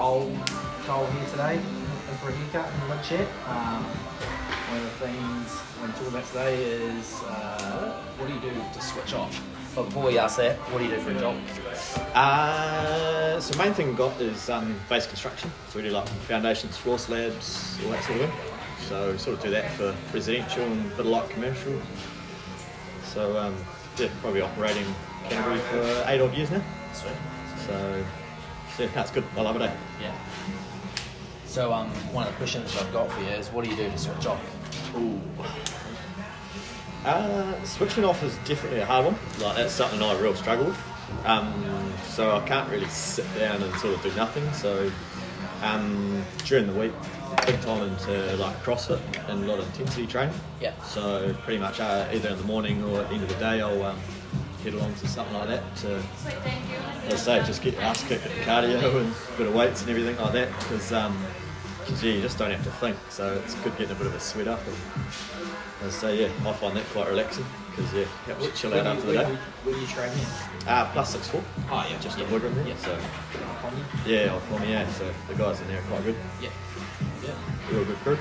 Cole here today, looking for a haircut in the Lid Chat. One of the things I'm talking about today is what do you do to switch off? But before we ask that, what do you do for a job? So main thing we've got is base construction. So we do like foundations, floor slabs, all that sort of thing. So we sort of do that for residential and a bit of light commercial. So probably operating Canterbury for 8 odd years now. Sweet. So yeah, that's good. I love it. Yeah. So one of the questions I've got for you is, what do you do to switch off? Ooh. Switching off is definitely a hard one. Like that's something I really struggle with. So I can't really sit down and sort of do nothing. So during the week, big time into like CrossFit and a lot of intensity training. Yeah. So pretty much either in the morning or at the end of the day, I'll head along to something like that to, as I say, just get your ass kicked at the cardio and a bit of weights and everything like that. Because you just don't have to think. So it's good getting a bit of a sweat up. And as I say, I find that quite relaxing because helps you chill out after the day. Where do you train in? Plus 6'4". Oh yeah, just a Wigram there. Yeah. So Common? yeah, I'll call me. Yeah, so the guys in there are quite good. Yeah. Yeah. Real good crew.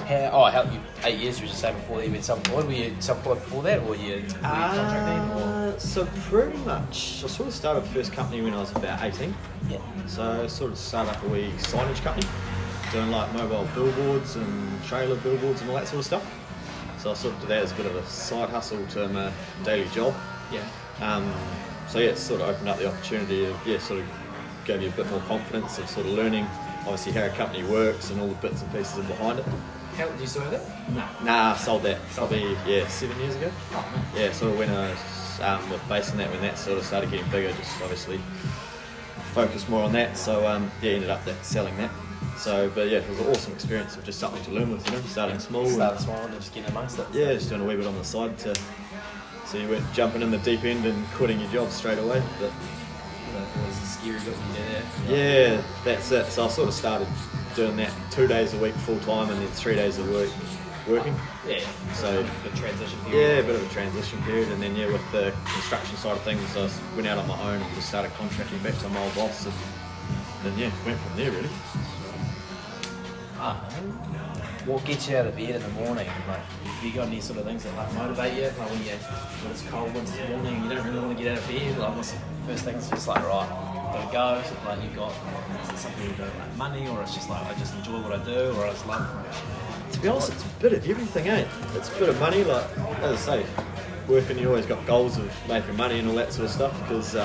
How you 8 years? You were just saying before that you been self-employed. Were you self-employed before that, or were you contracting? Or? So pretty much, I sort of started the first company when I was about 18. Yeah. So I sort of started up a wee signage company, doing like mobile billboards and trailer billboards and all that sort of stuff. So I sort of did that as a bit of a side hustle to my daily job. Yeah. So it sort of opened up the opportunity of sort of gave you a bit more confidence of sort of learning obviously how a company works and all the bits and pieces behind it. How did you still have it? No. Nah, I sold that probably 7 years ago. Oh, man. Yeah, sort of when I was with basing that, when that sort of started getting bigger, just obviously focused more on that. So ended up selling that. So, but it was an awesome experience of just something to learn with, starting small. Starting small and just getting amongst it. Yeah, just doing a wee bit on the side so you weren't jumping in the deep end and quitting your job straight away. But that was a scary bit when you did that. Yeah, that's it. So I sort of started doing that 2 days a week full time and then 3 days a week working. Yeah. So the transition period. Yeah, a bit of a transition period, and then with the construction side of things, I went out on my own and just started contracting back to my old boss, and then went from there really. What gets you out of bed in the morning? Like, have you got any sort of things that like motivate you? Like when it's cold winter's morning and you don't really want to get out of bed, like what's the first thing? It's just like, right, gotta go. Is it like is it something you do like money, or it's just like I just enjoy what I do, or I just love it? To be honest, it's a bit of everything, It's a bit of money, like as I say, working you always got goals of making money and all that sort of stuff because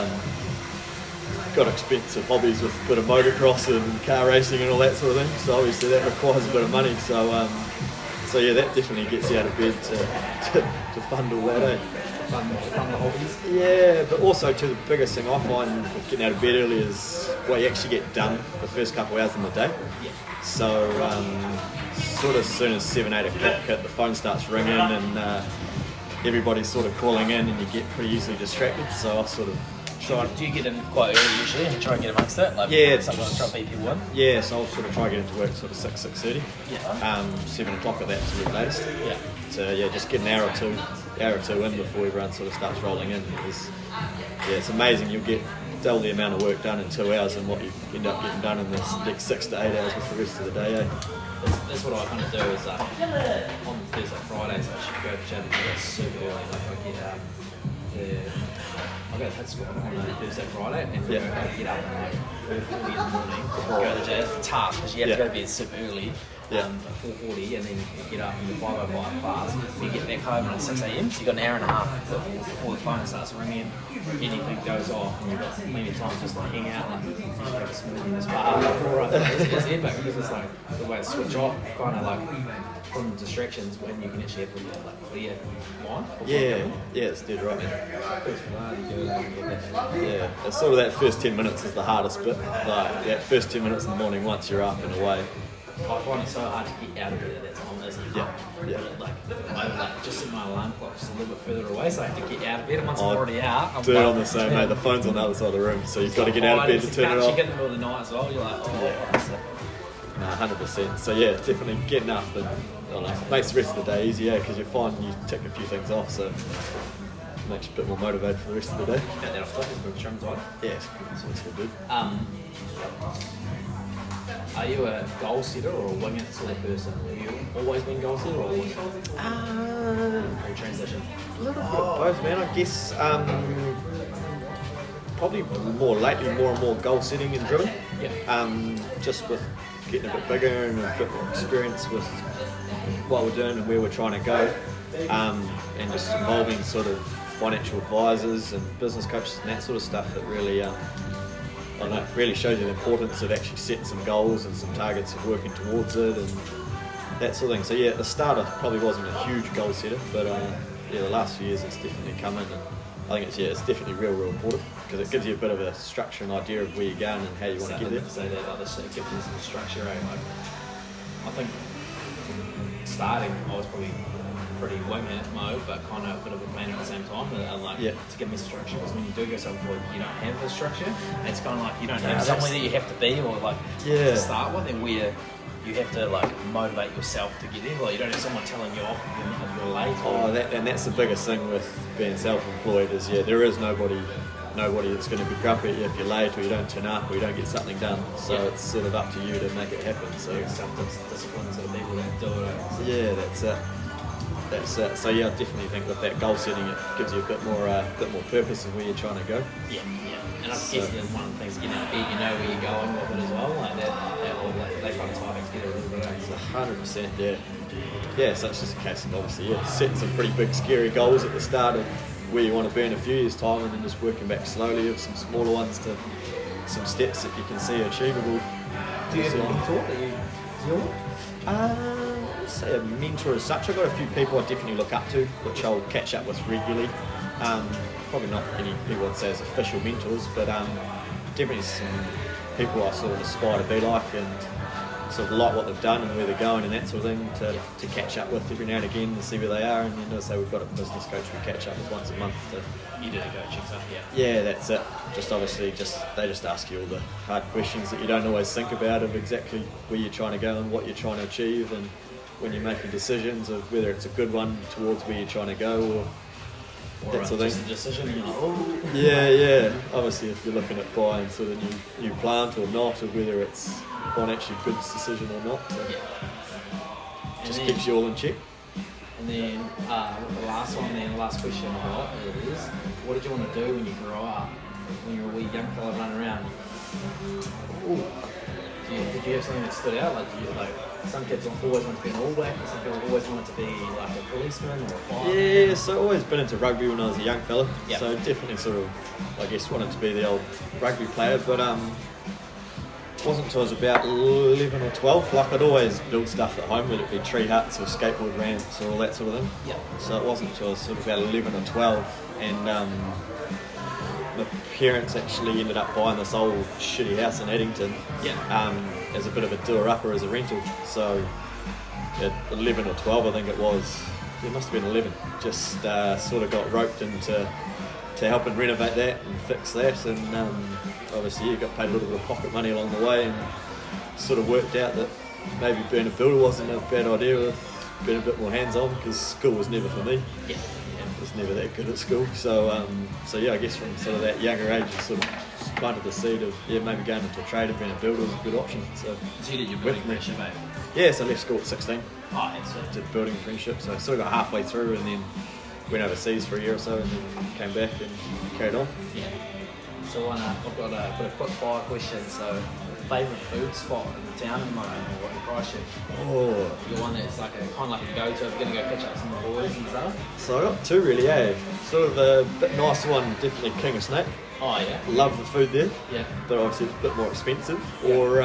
got expensive hobbies with a bit of motocross and car racing and all that sort of thing, so obviously that requires a bit of money, so that definitely gets you out of bed to fund all that, Fund the hobbies. Yeah, but also too, the biggest thing I find with getting out of bed early is what you actually get done the first couple of hours in the day. Yeah. So sort of as soon as 7-8 o'clock hit, the phone starts ringing and everybody's sort of calling in and you get pretty easily distracted, so I sort of do you get in quite early usually and try and get amongst it? Like, sometimes try to beat people in? Yeah, so I'll sort of try to get into work sort of 6:30. Yeah. 7 o'clock at the absolute latest. Yeah. So just get an hour or two in before everyone sort of starts rolling in. Because, it's amazing. You'll get double the amount of work done in 2 hours than what you end up getting done in the next 6 to 8 hours with the rest of the day, That's what I kind of do is on Thursday, Fridays I should go to gym super early. Like I go to hit squat on Thursday, Friday, and I get up at 4:40 in the morning, go to the gym. It's tough because you have to go to bed super early, 4:40, and then you get up in the 5:05 class. You get back home at 6 a.m, so you've got an hour and a half before the phone starts ringing, anything goes off, and you've got plenty of time to just like hang out, like have a smoothie in this bar before it's epic because it's like the way to switch off, kind of like from distractions when you can actually have a clear mind. It's dead right, man. Yeah, it's sort of that first 10 minutes is the hardest bit. Like that first 10 minutes in the morning, once you're up and away. I find it so hard to get out of bed at that time, isn't it? Yeah. I just set my alarm clock just a little bit further away, so I have to get out of bed. And once I'm already out, I'm doing on the same, mate. The phone's on the other side of the room, so you've got to get out of bed to turn it off. You get in the middle of the night as well. You're like, 100%. So definitely getting up and makes the rest of the day easier because you find you tick a few things off. So makes you a bit more motivated for the rest of the day. Got that off top, it's been trimmed tight. Yeah, it's all good. Are you a goal setter or a wing it sort of person? Have you always been goal setter or transition? A little bit of both, man. I guess probably more lately, more and more goal setting and driven. Yeah. Just with getting a bit bigger and a bit more experience with what we're doing and where we're trying to go, and just involving sort of financial advisors and business coaches and that sort of stuff that really, I don't know, really shows you the importance of actually setting some goals and some targets and working towards it and that sort of thing. So yeah, at the start I probably wasn't a huge goal setter, but yeah, the last few years it's definitely come in, and I think it's definitely real important because it gives you a bit of a structure and idea of where you're going and how you want to get there. Say that, like this, it gives you some structure. Like, I think starting I was probably pretty wing it mode, but kind of a bit of a plan at the same time. And like to give me structure, because when you do go self-employed, you don't have the structure. It's kind of like you don't have somewhere that you have to be or like to start with, and where you have to like motivate yourself to get there. Like you don't have someone telling you off if you're late. And that's the biggest thing with being self-employed is there is nobody that's going to be grumpy at you if you're late or you don't turn up or you don't get something done. So it's sort of up to you to make it happen. So self-discipline sort of people that do it. Yeah, that's it. So yeah, I definitely think with that goal setting, it gives you a bit more purpose of where you're trying to go. Yeah. And I guess that's one of the things, you know where you're going with it as well, like that kind of tie together a little bit. It's 100%, yeah. Yeah, so it's just a case of obviously, setting some pretty big, scary goals at the start of where you want to be in a few years' time, and then just working back slowly with some smaller ones to some steps that you can see achievable. Do you have a mentor that you deal with? I wouldn't say a mentor as such. I've got a few people I definitely look up to, which I'll catch up with regularly. Probably not any people I'd say as official mentors, but definitely some people I sort of aspire to be like and sort of like what they've done and where they're going and that sort of thing to catch up with every now and again and see where they are. And then as I say, we've got a business coach we catch up with once a month. You do the coaching stuff, yeah, that's it. Just obviously, they just ask you all the hard questions that you don't always think about of exactly where you're trying to go and what you're trying to achieve, and when you're making decisions of whether it's a good one towards where you're trying to go or that sort of thing. Just a decision, you're like, oh. Yeah. Obviously, if you're looking at buying sort of new plant or not, or whether it's financially good decision or not, so just keeps you all in check. And then the last question I've got is, what did you want to do when you grew up, when you were a wee young fella running around? Did you have something that stood out? Like some kids always want to be an All Black, some people always wanted to be like a policeman or a fireman. Yeah, so I've always been into rugby when I was a young fella. Yep. So definitely sort of, I guess, wanted to be the old rugby player, but wasn't until I was about 11 or 12. Like I'd always build stuff at home, whether it be tree huts or skateboard ramps or all that sort of thing. Yep. So it wasn't until I was sort of about 11 or 12, and my parents actually ended up buying this old shitty house in Addington as a bit of a doer-upper as a rental. So at 11 or 12, I think it was, it must have been 11, just sort of got roped into helping renovate that and fix that, and obviously got paid a little bit of pocket money along the way, and sort of worked out that maybe being a builder wasn't a bad idea with being a bit more hands-on, because school was never for me. I was never that good at school, so I guess from sort of that younger age I sort of planted the seed of maybe going into a trade and being a builder was a good option. So you did your building apprenticeship, mate? Yeah, so I left school at 16. Did building apprenticeship, so I sort of got halfway through and then went overseas for a year or so and then came back and carried on. Yeah. So I've got a quick fire question. So, favourite food spot in the town at the moment, or in Christchurch? The one that's like kind of like a go-to if you're going to go catch up with some of the boys and stuff? So I got two really, Sort of a bit nicer one, definitely King of Snake. Oh yeah. Love the food there. Yeah. But obviously it's a bit more expensive. Yeah. Or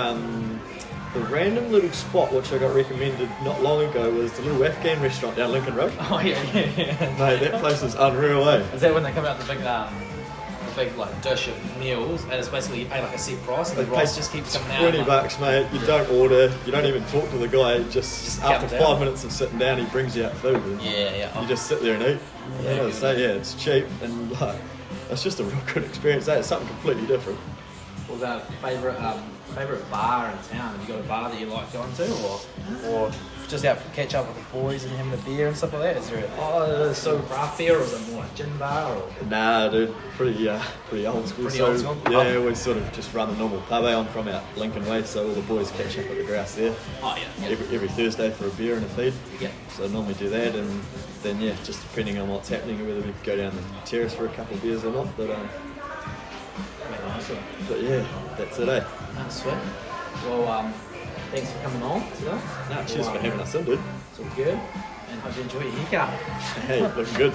the random little spot which I got recommended not long ago was the little Afghan restaurant down Lincoln Road. Oh yeah. Mate, that place is unreal, Is that when they come out the big like dish of meals, and it's basically you pay like a set price, and the price just keeps coming out? $20, mate. You don't order, you don't even talk to the guy. Just after 5 minutes of sitting down, he brings you out food. And you just sit there and eat. It's cheap and it's just a real good experience. It's something completely different. Well, about favourite bar in town. Have you got a bar that you like going to, or just out for catch up with the boys and having a beer and stuff like that? Is there a craft beer, or is it more like gin bar? Or? Nah, dude, pretty old school. Old school? Yeah, we sort of just run a normal pub. I'm from out Lincoln Way, so all the boys catch up at the grouse there. Oh yeah. Every Thursday for a beer and a feed. Yeah. So normally do that, and then just depending on what's happening, whether we go down the terrace for a couple of beers or not. But Awesome. But yeah, that's it, eh? Sweet. Well, thanks for coming on today. Nah, cheers for having us in, dude. It's all good. And hope you enjoy your haircut. Hey, looking good.